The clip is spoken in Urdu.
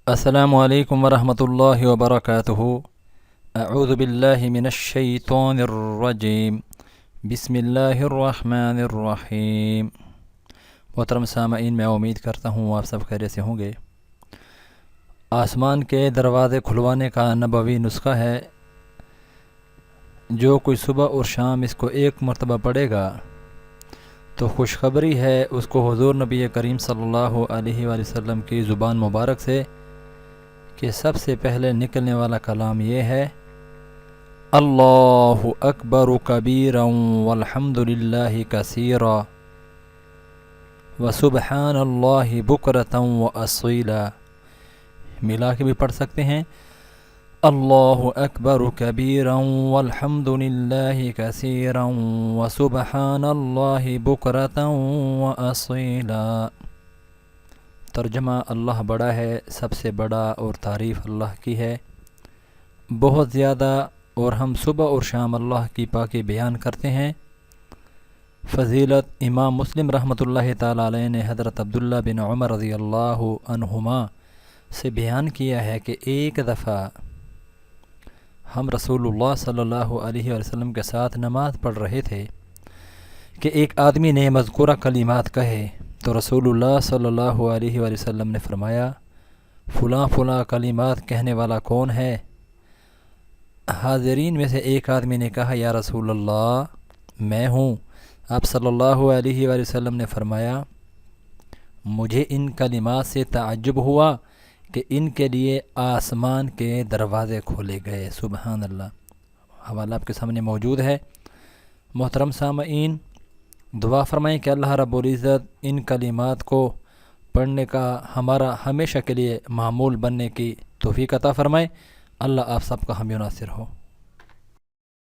السلام علیکم ورحمۃ اللہ وبرکاتہ۔ اعوذ باللہ من الشیطان الرجیم، بسم اللہ الرحمن الرحیم۔ محترم سامعین، میں امید کرتا ہوں آپ سب خیریت سے ہوں گے۔ آسمان کے دروازے کھلوانے کا نبوی نسخہ ہے، جو کوئی صبح اور شام اس کو ایک مرتبہ پڑھے گا تو خوشخبری ہے اس کو حضور نبی کریم صلی اللہ علیہ وآلہ وسلم کی زبان مبارک سے کہ سب سے پہلے نکلنے والا کلام یہ ہے: اللہ اکبر کبیرا والحمد للہ کثیرا وسبحان اللہ بکرۃ واصیلا۔ ملا کے بھی پڑھ سکتے ہیں: اللہ اکبر کبیرا والحمد للہ کثیرا وسبحان اللہ بکرۃ واصیلا۔ ترجمہ: اللہ بڑا ہے، سب سے بڑا، اور تعریف اللہ کی ہے بہت زیادہ، اور ہم صبح اور شام اللہ کی پاکی بیان کرتے ہیں۔ فضیلت: امام مسلم رحمۃ اللہ تعالی علیہ نے حضرت عبداللہ بن عمر رضی اللہ عنہما سے بیان کیا ہے کہ ایک دفعہ ہم رسول اللہ صلی اللہ علیہ وسلم کے ساتھ نماز پڑھ رہے تھے کہ ایک آدمی نے مذکورہ کلمات کہے تو رسول اللہ صلی اللہ علیہ وآلہ وسلم نے فرمایا: فلاں فلاں کلمات کہنے والا کون ہے؟ حاضرین میں سے ایک آدمی نے کہا: یا رسول اللہ، میں ہوں۔ آپ صلی اللہ علیہ وآلہ وسلم نے فرمایا: مجھے ان کلمات سے تعجب ہوا کہ ان کے لیے آسمان کے دروازے کھولے گئے۔ سبحان اللہ۔ حوالہ آپ کے سامنے موجود ہے۔ محترم سامعین، دعا فرمائیں کہ اللہ رب العزت ان کلمات کو پڑھنے کا ہمارا ہمیشہ کے لیے معمول بننے کی توفیق عطا فرمائے۔ اللہ آپ سب کا حامی و ناصر ہو۔